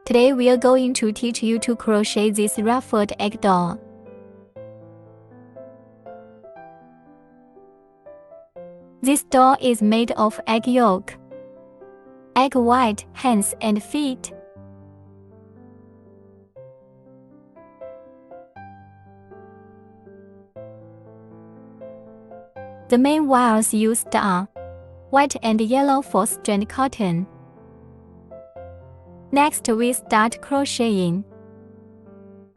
Today we are going to teach you to crochet this ruffled egg doll. This doll is made of egg yolk, egg white, hands and feet. The main wires used are white and yellow 4-strand cotton. Next, we start crocheting.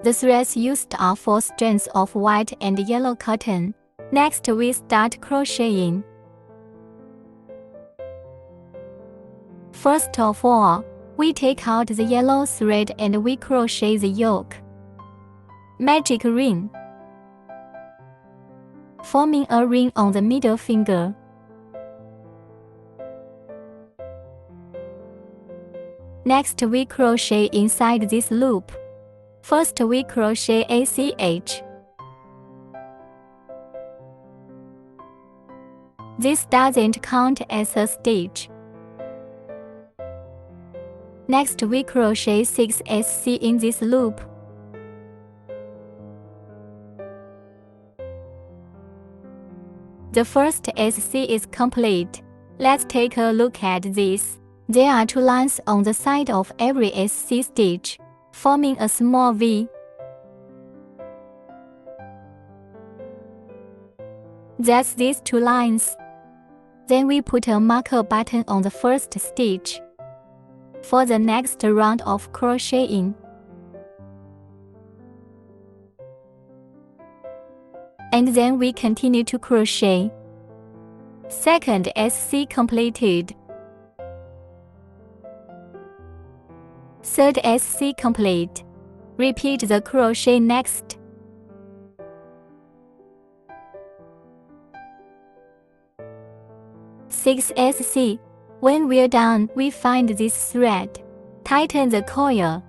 The threads used are 4 strands of white and yellow cotton. Next, we start crocheting. First of all, we take out the yellow thread and we crochet the yolk. Magic ring, forming a ring on the middle finger. Next, we crochet inside this loop. First, we crochet ACH. This doesn't count as a stitch. Next, we crochet 6 SC in this loop. The first SC is complete. Let's take a look at this. There are 2 lines on the side of every SC stitch, forming a small V. That's these 2 lines. Then we put a marker button on the first stitch for the next round of crocheting. And then we continue to crochet. Second SC completed. Third SC complete. Repeat the crochet next. Sixth SC. When we're done, we find this thread. Tighten the coil.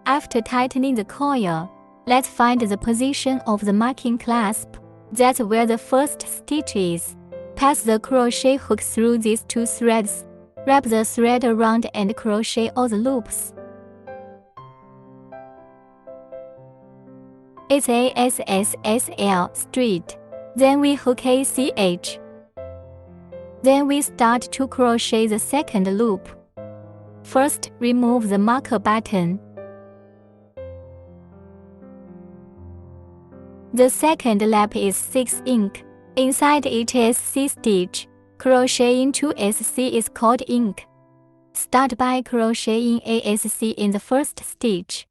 After tightening the coil, let's find the position of the marking clasp. That's where the first stitch is. Pass the crochet hook through these 2 threads. Wrap the thread around and crochet all the loops. It's ASSSL straight. Then we hook ACH. Then we start to crochet the second loop. First, remove the marker button. The second lap is 6 ink. Inside each SC stitch, crocheting 2 SC is called ink. Start by crocheting a SC in the first stitch.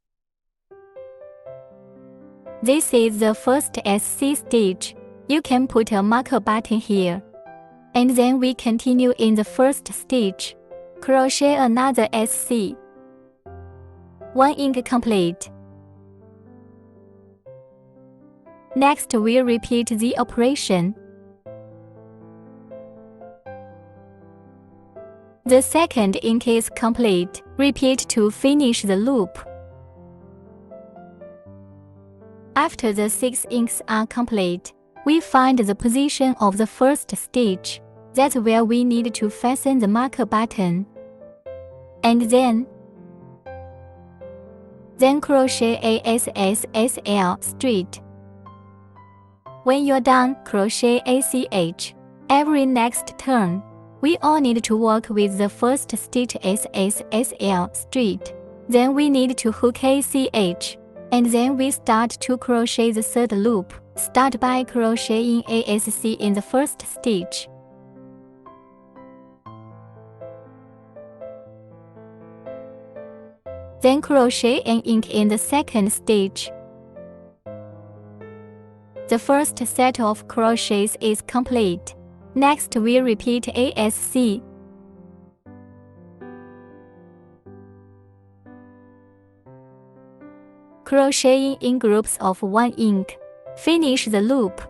This is the first SC stitch. You can put a marker button here. And then we continue in the first stitch. Crochet another SC. 1 ink complete. Next, we repeat the operation. The second ink is complete. Repeat to finish the loop. After the 6 inks are complete, we find the position of the first stitch. That's where we need to fasten the marker button. And then crochet ASSSL straight. When you're done, crochet ACH. Every next turn, we all need to work with the first stitch SSSL straight. Then we need to hook ACH. And then we start to crochet the third loop. Start by crocheting ASC in the first stitch. Then crochet an ink in the second stitch. The first set of crochets is complete. Next, we repeat ASC. Crocheting in groups of 1 ink. Finish the loop.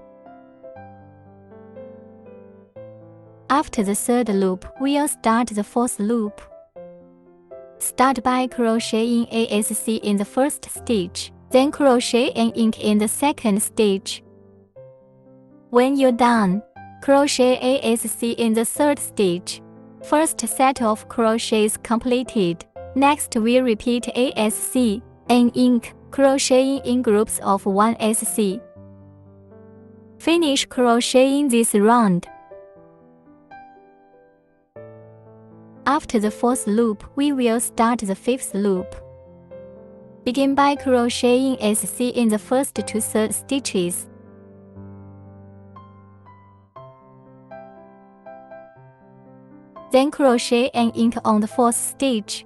After the third loop, we'll start the fourth loop. Start by crocheting ASC in the first stitch. Then crochet an ink in the second stitch. When you're done, Crochet ASC in the third stitch. First set of crochets completed. Next we repeat ASC and ink, crocheting in groups of 1 SC. Finish crocheting this round. After the 4th loop, we will start the 5th loop. Begin by crocheting SC in the first to third stitches. Then crochet and ink on the 4th stitch.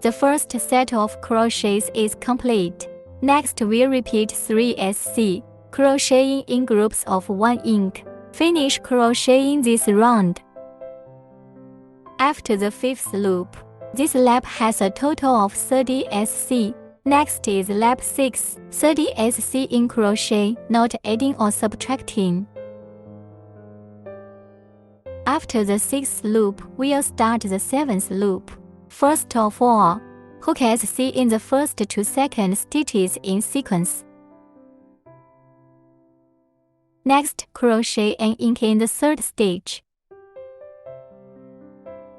The first set of crochets is complete. Next we repeat 3 SC, crocheting in groups of 1 ink. Finish crocheting this round. After the 5th loop, this lap has a total of 30 SC. Next is lap 6, 30 SC in crochet, not adding or subtracting. After the 6th loop, we'll start the 7th loop. First of all, hook SC in the first to second stitches in sequence. Next, crochet and ink in the third stitch.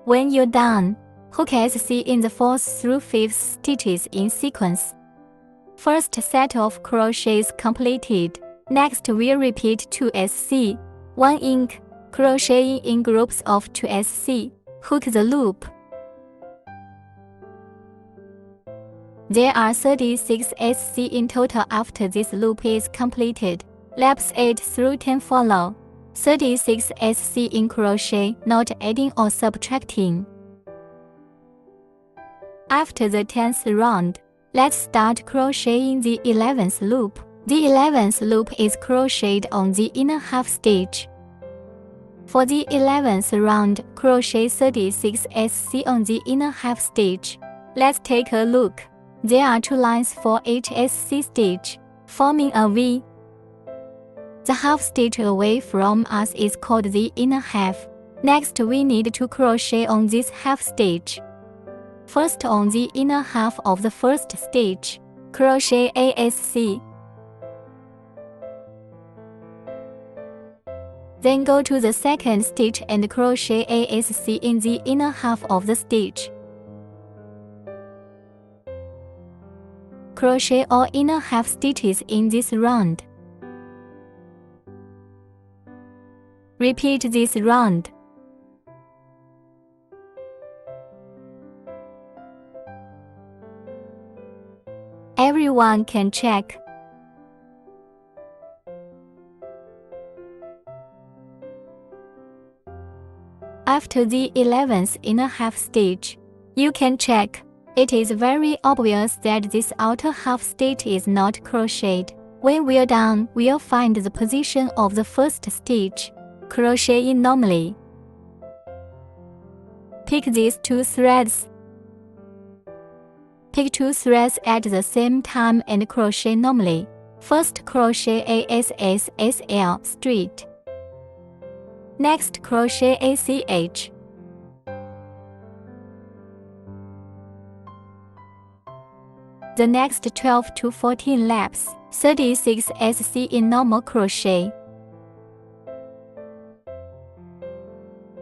When you're done, hook SC in the 4th through 5th stitches in sequence. First set of crochets completed. Next we'll repeat 2 SC, 1 ink, crocheting in groups of 2 SC, hook the loop. There are 36 SC in total after this loop is completed. Laps 8 through 10 follow. 36 SC in crochet, not adding or subtracting. After the 10th round, let's start crocheting the 11th loop. The 11th loop is crocheted on the inner half stitch. For the 11th round, crochet 36 SC on the inner half stitch. Let's take a look. There are 2 lines for each SC stitch, forming a V. The half stitch away from us is called the inner half. Next we need to crochet on this half stitch. First on the inner half of the first stitch, crochet ASC. Then go to the second stitch and crochet ASC in the inner half of the stitch. Crochet all inner half stitches in this round. Repeat this round. Everyone can check. After the 11th inner half stitch, you can check. It is very obvious that this outer half stitch is not crocheted. When we're done, we'll find the position of the first stitch. Crochet in normally. Pick these 2 threads. Pick 2 threads at the same time and crochet normally. First crochet ASSL straight. Next crochet ACH. The next 12 to 14 laps, 36 SC in normal crochet.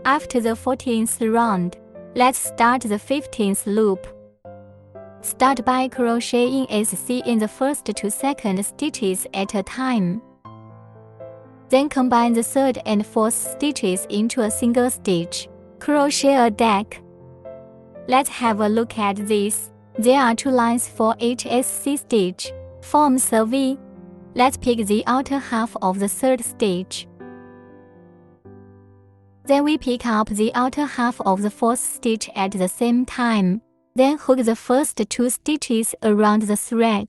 After the 14th round, let's start the 15th loop. Start by crocheting SC in the first to second stitches at a time. Then combine the 3rd and 4th stitches into a single stitch. Crochet a deck. Let's have a look at this. There are 2 lines for each SC stitch, forms a V. Let's pick the outer half of the 3rd stitch. Then we pick up the outer half of the 4th stitch at the same time. Then hook the first 2 stitches around the thread.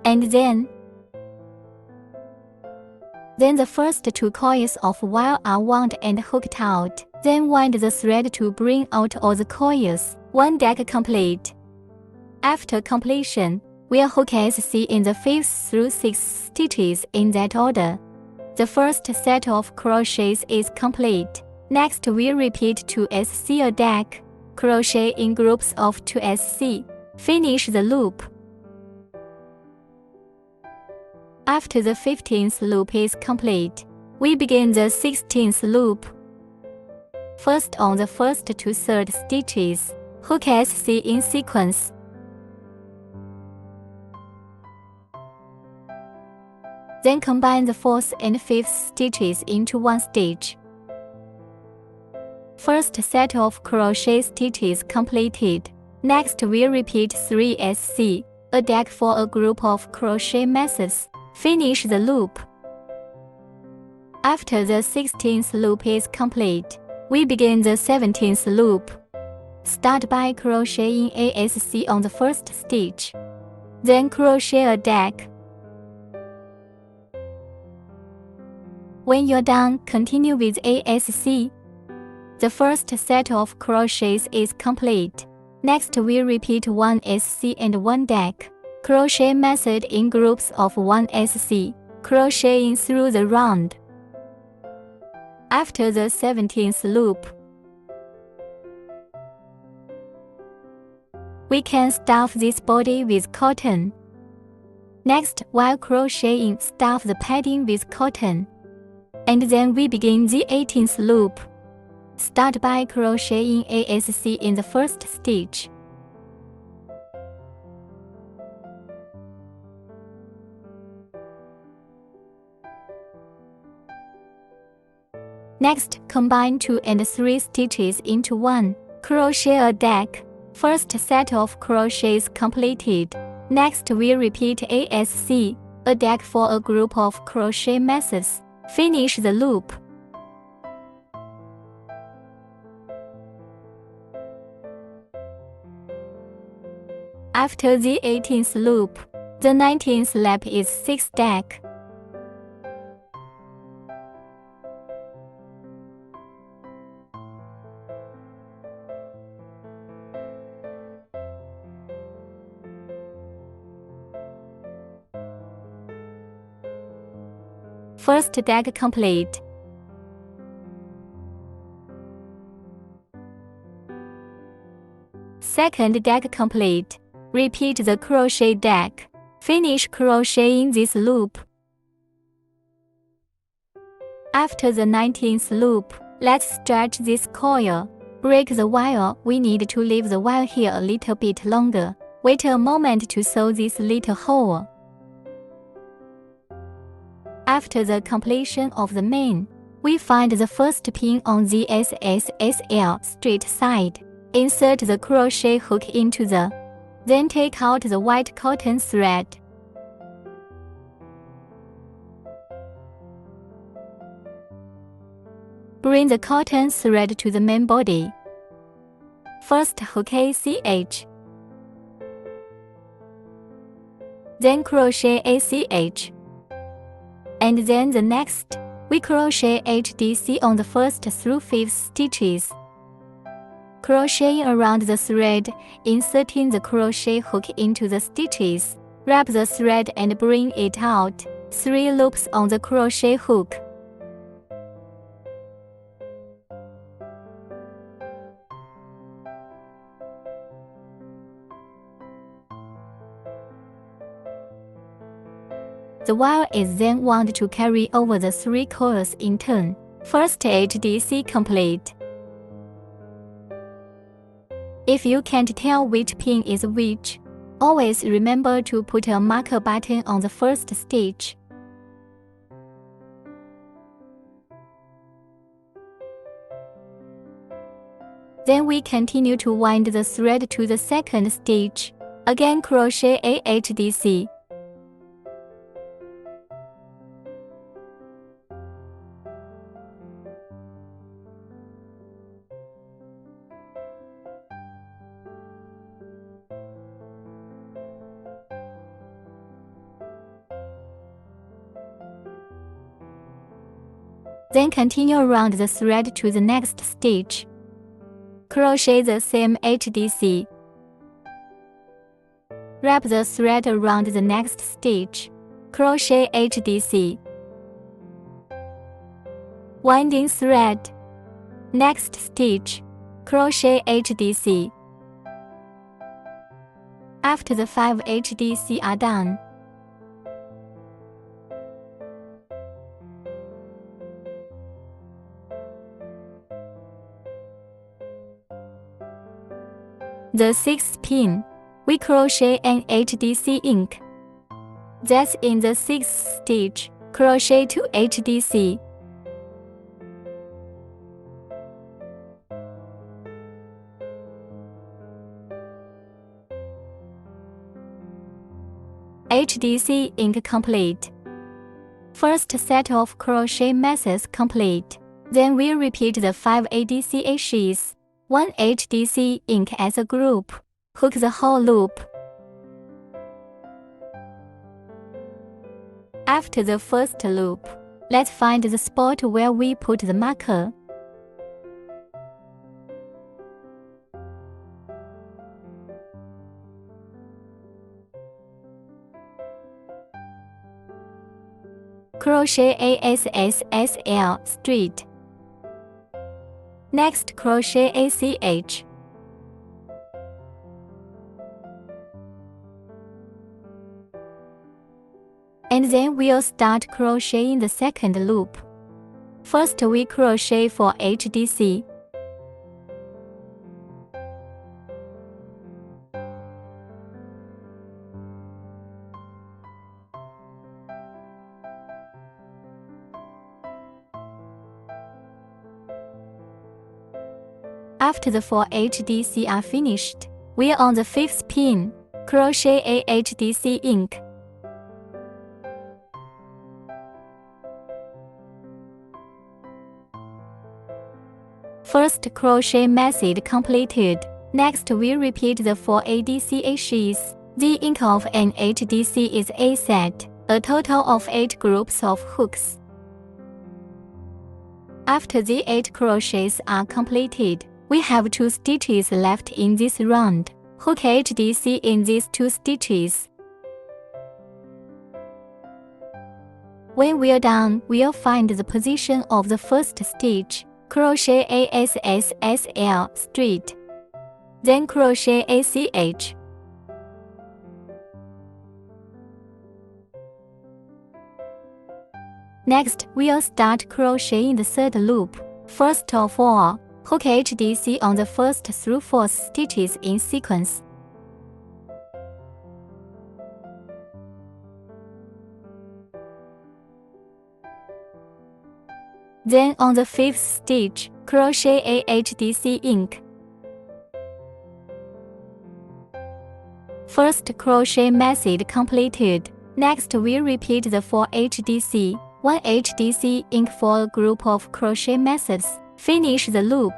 And then the first 2 coils of wire are wound and hooked out. Then wind the thread to bring out all the coils. 1 deck complete. After completion, we'll hook SC in the 5th through 6th stitches in that order. The first set of crochets is complete. Next we'll repeat 2 SC a deck. Crochet in groups of 2 SC. Finish the loop. After the 15th loop is complete, we begin the 16th loop. First on the first to third stitches, hook SC in sequence. Then combine the 4th and 5th stitches into one stitch. First set of crochet stitches completed. Next we'll repeat 3 SC, a deck for a group of crochet methods. Finish the loop. After the 16th loop is complete, we begin the 17th loop. Start by crocheting ASC on the first stitch. Then crochet a deck. When you're done, continue with ASC. The first set of crochets is complete. Next we'll repeat 1 SC and 1 deck. Crochet method in groups of 1 SC, crocheting through the round. After the 17th loop, we can stuff this body with cotton. Next, while crocheting, stuff the padding with cotton. And then we begin the 18th loop. Start by crocheting ASC in the first stitch. Next, combine 2 and 3 stitches into one. Crochet a deck. First set of crochets completed. Next, we'll repeat ASC, a deck for a group of crochet methods. Finish the loop. After the 18th loop, the 19th lap is 6 deck. First deck complete. Second deck complete. Repeat the crochet deck. Finish crocheting this loop. After the 19th loop, let's stretch this coil. Break the wire. We need to leave the wire here a little bit longer. Wait a moment to sew this little hole. After the completion of the main, we find the first pin on the SSSL straight side. Insert the crochet hook into the. Then take out the white cotton thread. Bring the cotton thread to the main body. First hook ACH. Then crochet ACH. And then the next, we crochet HDC on the first through 5th stitches. Crocheting around the thread, inserting the crochet hook into the stitches. Wrap the thread and bring it out. 3 loops on the crochet hook. The wire is then wound to carry over the 3 coils in turn. First HDC complete. If you can't tell which pin is which, always remember to put a marker button on the first stitch. Then we continue to wind the thread to the second stitch. Again crochet AHDC. Then continue around the thread to the next stitch. Crochet the same HDC. Wrap the thread around the next stitch. Crochet HDC. Winding thread. Next stitch. Crochet HDC. After the 5 HDC are done, the 6th pin, we crochet an HDC ink. That's in the 6th stitch, crochet to HDC. HDC ink complete. First set of crochet methods complete. Then we repeat the 5 ADCA sheaths, 1 HDC ink as a group. Hook the whole loop. After the first loop, let's find the spot where we put the marker. Crochet ASSL straight. Next, crochet ACH. And then we'll start crocheting the second loop. First, we crochet for HDC. After the 4 HDC are finished, we are on the 5th pin, crochet a HDC ink. First crochet method completed. Next, we repeat the 4 ADCA sheaths. The ink of an HDC is a set, a total of 8 groups of hooks. After the 8 crochets are completed, we have 2 stitches left in this round. Hook HDC in these 2 stitches. When we're done, we'll find the position of the first stitch. Crochet ASSL straight. Then crochet ACH. Next, we'll start crocheting the third loop. First of all, hook HDC on the first through 4th stitches in sequence. Then on the 5th stitch, crochet a HDC ink. First crochet method completed. Next, we repeat the 4 HDC, 1 HDC ink for a group of crochet methods. Finish the loop.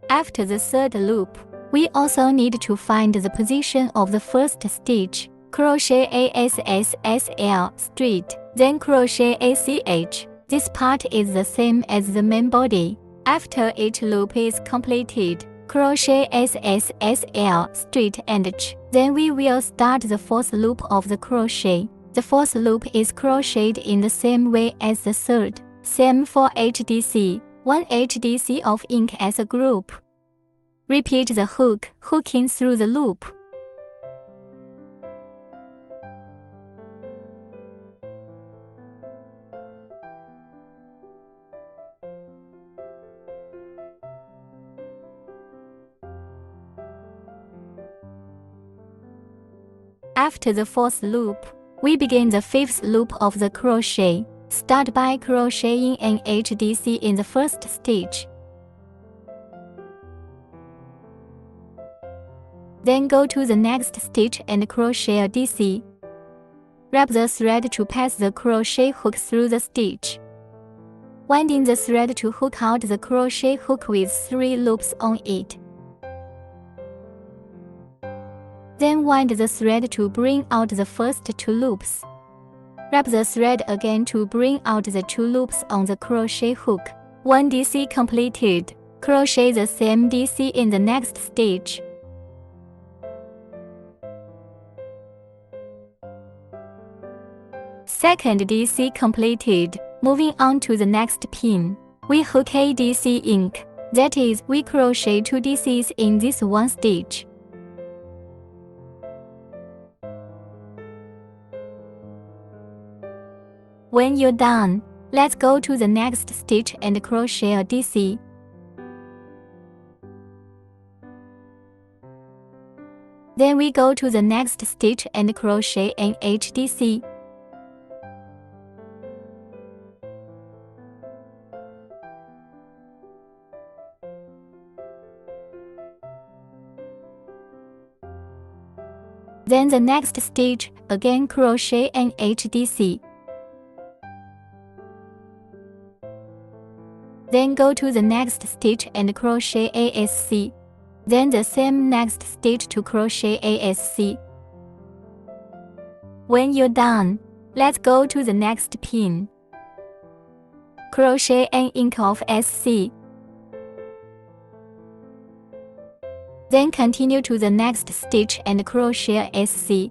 After the third loop, we also need to find the position of the first stitch. Crochet ASSL straight, then crochet ACH. This part is the same as the main body. After each loop is completed, crochet SSL straight and then we will start the 4th loop of the crochet. The 4th loop is crocheted in the same way as the 3rd. Same for HDC, 1 HDC of ink as a group. Repeat the hook, hooking through the loop. After the 4th loop, we begin the 5th loop of the crochet. Start by crocheting an HDC in the first stitch. Then go to the next stitch and crochet a DC. Wrap the thread to pass the crochet hook through the stitch. Winding the thread to hook out the crochet hook with 3 loops on it. Then wind the thread to bring out the first 2 loops. Wrap the thread again to bring out the 2 loops on the crochet hook. 1 DC completed. Crochet the same DC in the next stitch. Second DC completed. Moving on to the next pin. We hook a DC ink. That is, we crochet 2 DCs in this 1 stitch. When you're done, let's go to the next stitch and crochet a DC. Then we go to the next stitch and crochet an HDC. Then the next stitch, again crochet an HDC. Then go to the next stitch and crochet ASC. Then the same next stitch to crochet ASC. When you're done, let's go to the next pin. Crochet an inch of SC. Then continue to the next stitch and crochet SC.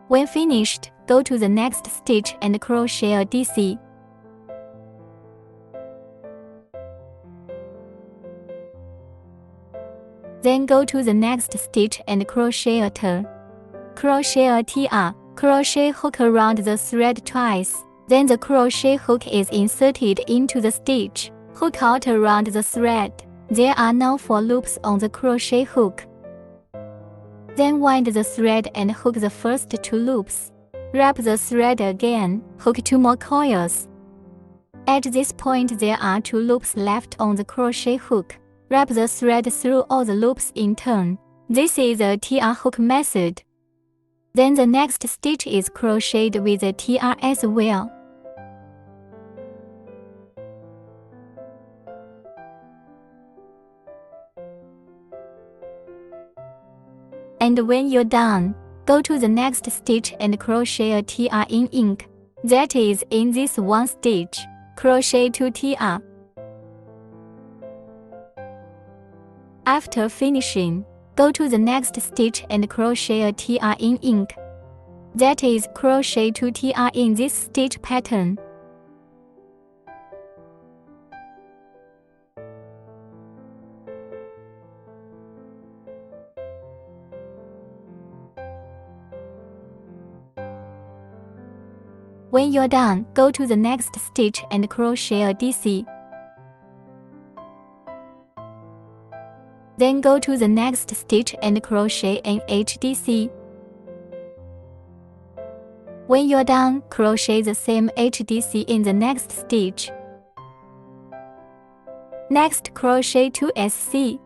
When finished, go to the next stitch and crochet a DC. Then go to the next stitch and crochet a TR. Crochet a TR. Crochet hook around the thread twice. Then the crochet hook is inserted into the stitch. Hook out around the thread. There are now 4 loops on the crochet hook. Then wind the thread and hook the first 2 loops. Wrap the thread again, hook 2 more coils. At this point there are 2 loops left on the crochet hook. Wrap the thread through all the loops in turn. This is a TR hook method. Then the next stitch is crocheted with a TR as well. And when you're done, go to the next stitch and crochet a TR in ink. That is, in this one stitch, crochet 2 TR. After finishing, go to the next stitch and crochet a TR in ink. That is, crochet 2 TR in this stitch pattern. When you're done, go to the next stitch and crochet a DC. Then go to the next stitch and crochet an HDC. When you're done, crochet the same HDC in the next stitch. Next, crochet 2 SC.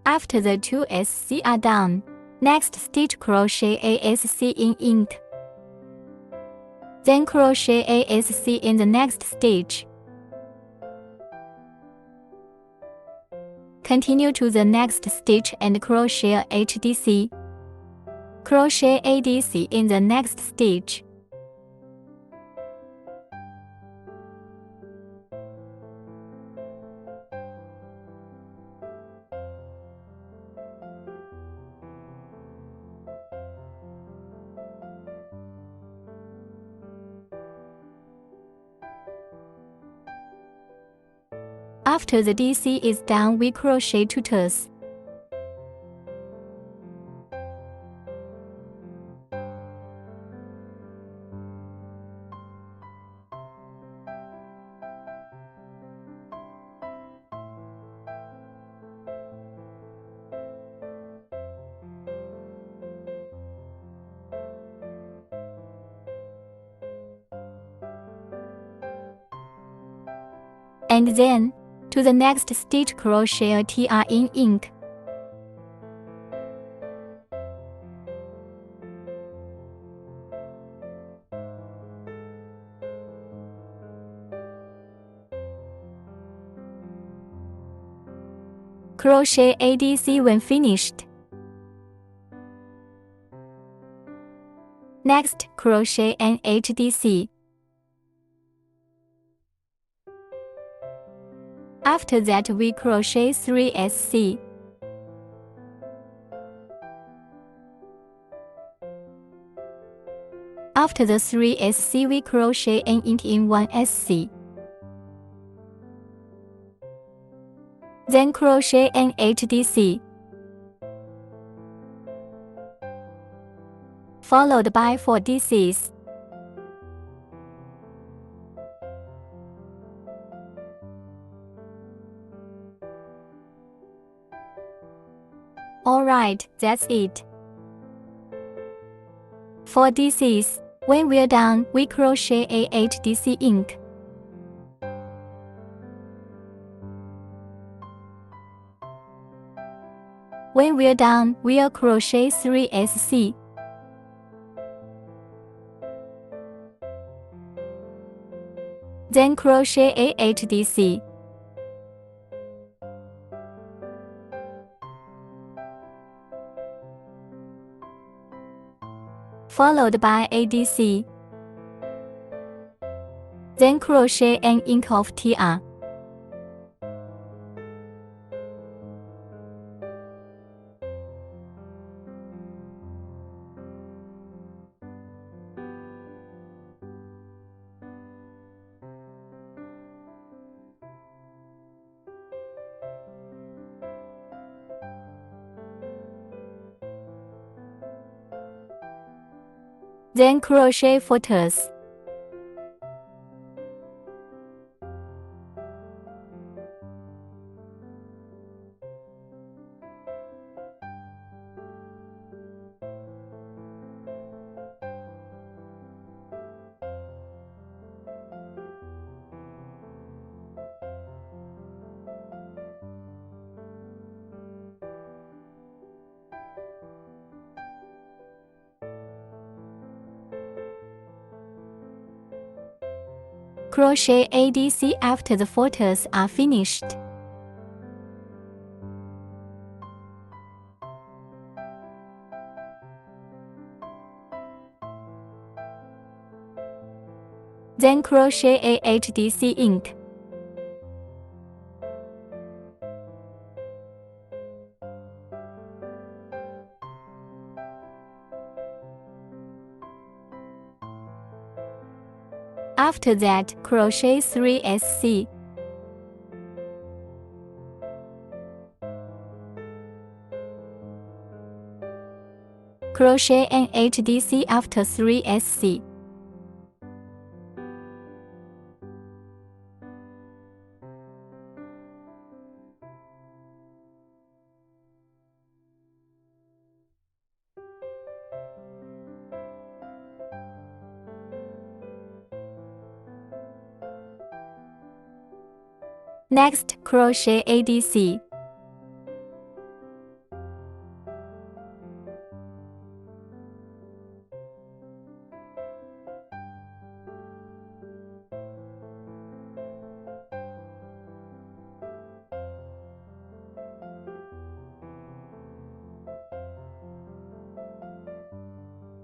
After the 2 SC are done, next stitch crochet ASC in ink. Then crochet ASC in the next stitch. Continue to the next stitch and crochet HDC. Crochet ADC in the next stitch. After the DC is done, we crochet 2 turns. And then, to the next stitch crochet a TR in ink. Crochet ADC when finished. Next, crochet an HDC. After that, we crochet 3 SC. After the 3SC, we crochet an ink in 1SC. Then crochet an HDC, followed by 4 DCs. Alright, that's it. 4 DCs. When we're done, we crochet a HDC ink. When we're done, we'll crochet 3SC. Then crochet a HDC. Followed by a DC. Then crochet an ink of TR. Then crochet footers. Crochet ADC after the footers are finished. Then crochet a HDC ink. After that, crochet 3SC. Crochet an HDC after 3SC. Next, crochet ADC.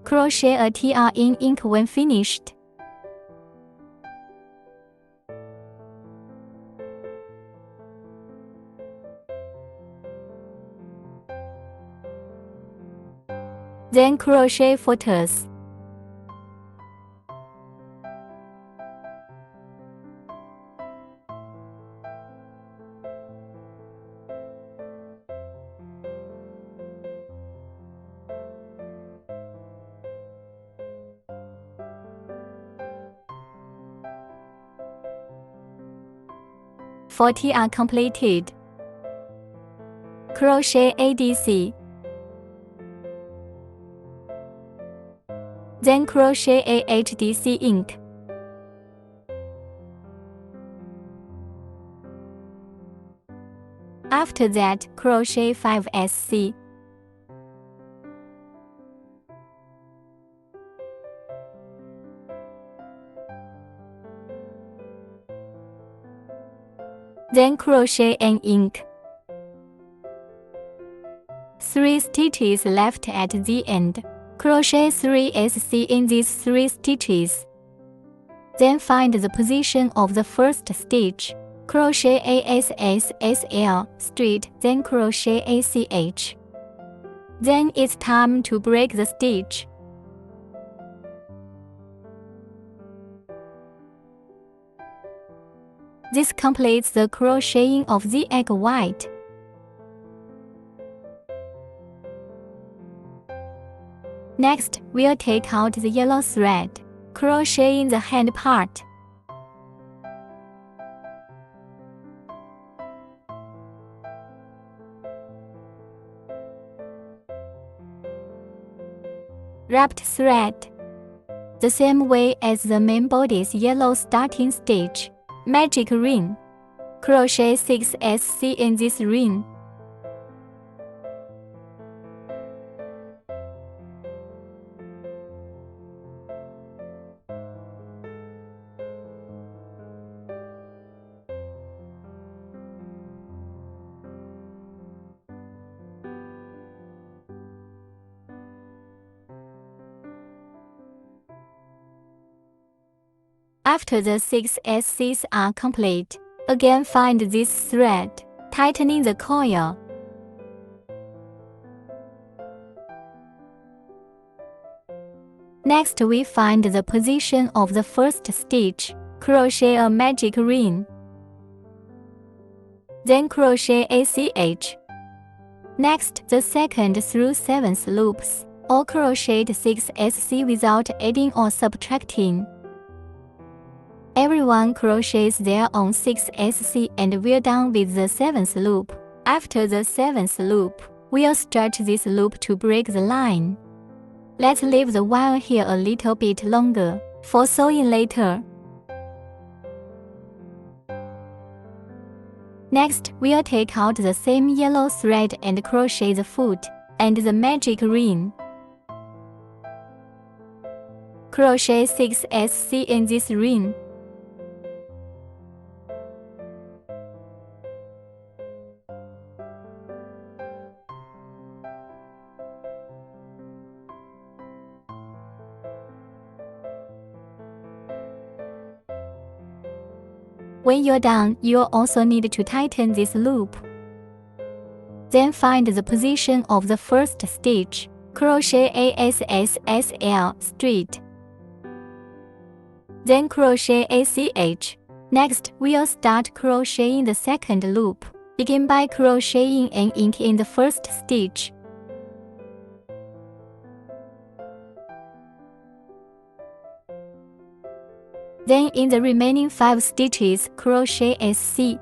Crochet a TR in ink when finished. Then crochet footers. For TR completed. Crochet ADC. Then crochet a HDC ink. After that, crochet 5SC. Then crochet an ink. 3 stitches left at the end. Crochet 3SC in these 3 stitches. Then find the position of the first stitch. Crochet ASSSL straight, then crochet ACH. Then it's time to break the stitch. This completes the crocheting of the egg white. Next, we'll take out the yellow thread, crocheting the hand part. Wrapped thread. The same way as the main body's yellow starting stitch, magic ring. Crochet 6 SC in this ring. After the 6 SCs are complete, again find this thread, tightening the coil. Next, we find the position of the first stitch, crochet a magic ring. Then crochet ACH. Next, the second through 7th loops, all crochet 6 SC without adding or subtracting. Everyone crochets their own 6 SC and we're done with the 7th loop. After the 7th loop, we'll stretch this loop to break the line. Let's leave the wire here a little bit longer, for sewing later. Next, we'll take out the same yellow thread and crochet the foot and the magic ring. Crochet 6 SC in this ring. When you're done, you'll also need to tighten this loop. Then find the position of the first stitch, crochet ASSSL straight. Then crochet ACH. Next, we'll start crocheting the second loop. Begin by crocheting an inch in the first stitch. Then in the remaining 5 stitches, crochet SC.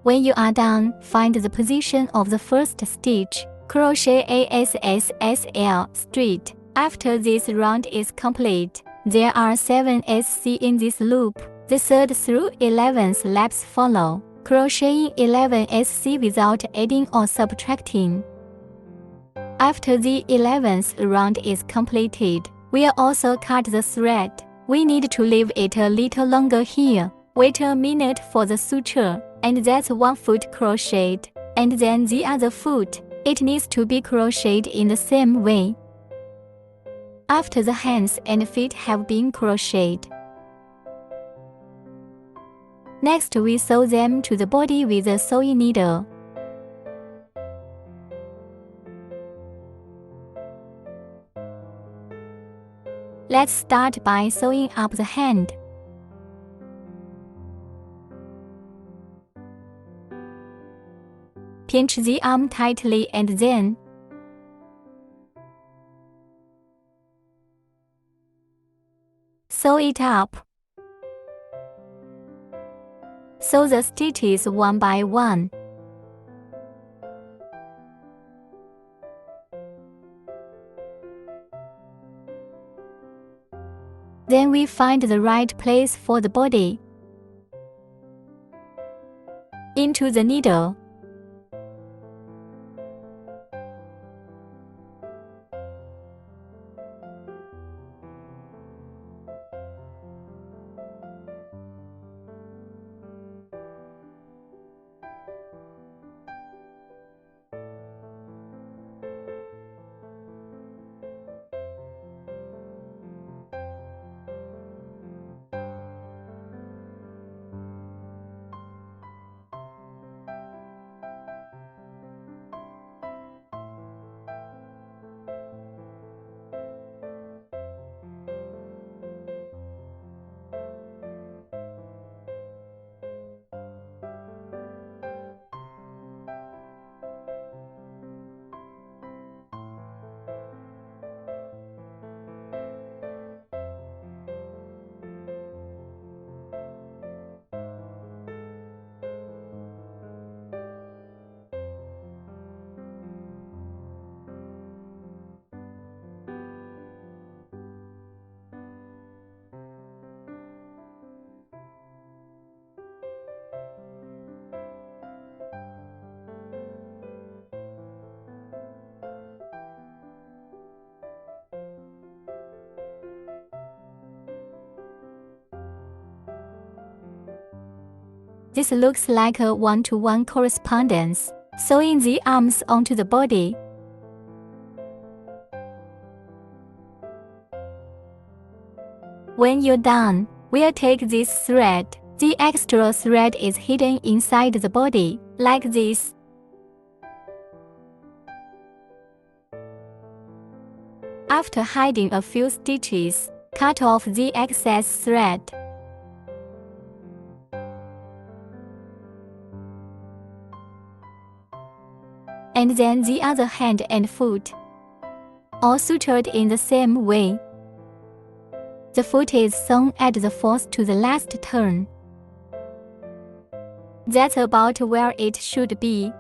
When you are done, find the position of the first stitch, crochet ASSSL straight. After this round is complete, there are 7 SC in this loop. The 3rd through 11th laps follow, crocheting 11 SC without adding or subtracting. After the 11th round is completed, we'll also cut the thread. We need to leave it a little longer here. Wait a minute for the suture, and that's one foot crocheted, and then the other foot. It needs to be crocheted in the same way. After the hands and feet have been crocheted, next we sew them to the body with a sewing needle. Let's start by sewing up the hand. Pinch the arm tightly and then sew it up. Sew the stitches one by one. Then we find the right place for the body. Into the needle. This looks like a one-to-one correspondence. Sewing the arms onto the body. When you're done, we'll take this thread. The extra thread is hidden inside the body, like this. After hiding a few stitches, cut off the excess thread. And then the other hand and foot, all sutured in the same way. The foot is sewn at the fourth to the last turn. That's about where it should be.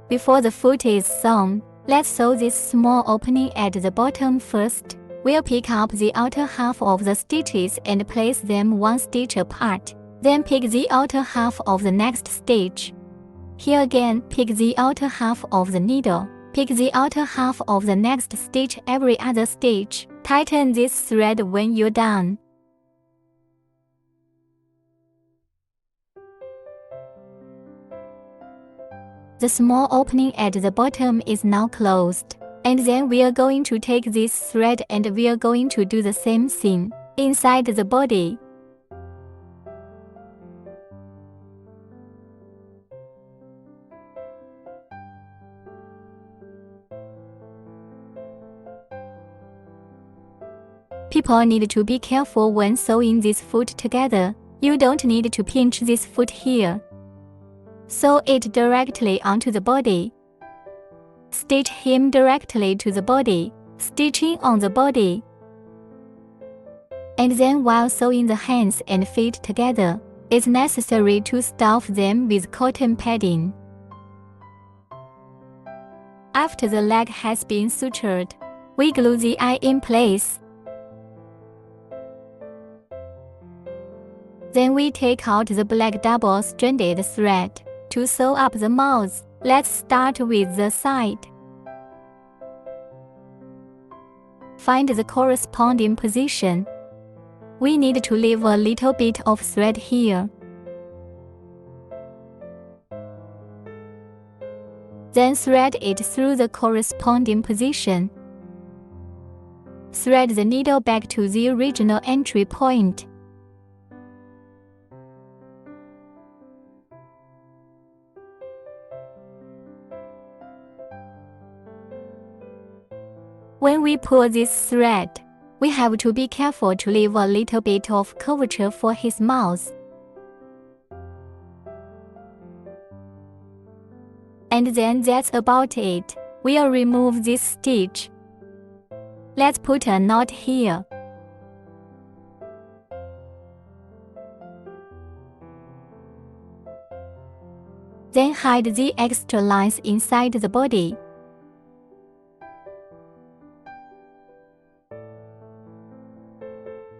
Before the foot is sewn, let's sew this small opening at the bottom first. We'll pick up the outer half of the stitches and place them one stitch apart. Then pick the outer half of the next stitch. Here again, pick the outer half of the needle. Pick the outer half of the next stitch every other stitch. Tighten this thread when you're done. The small opening at the bottom is now closed. And then we are going to take this thread and we are going to do the same thing inside the body. People need to be careful when sewing this foot together. You don't need to pinch this foot here. Sew it directly onto the body. Stitch hem directly to the body, stitching on the body. And then while sewing the hands and feet together, it's necessary to stuff them with cotton padding. After the leg has been sutured, we glue the eye in place. Then we take out the black double-stranded thread. To sew up the mouth, let's start with the side. Find the corresponding position. We need to leave a little bit of thread here. Then thread it through the corresponding position. Thread the needle back to the original entry point. When we pull this thread, we have to be careful to leave a little bit of curvature for his mouth. And then that's about it. We'll remove this stitch. Let's put a knot here. Then hide the extra lines inside the body.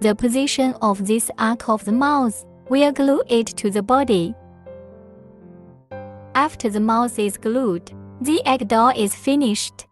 The position of this arc of the mouth, we'll glue it to the body. After the mouth is glued, the egg doll is finished.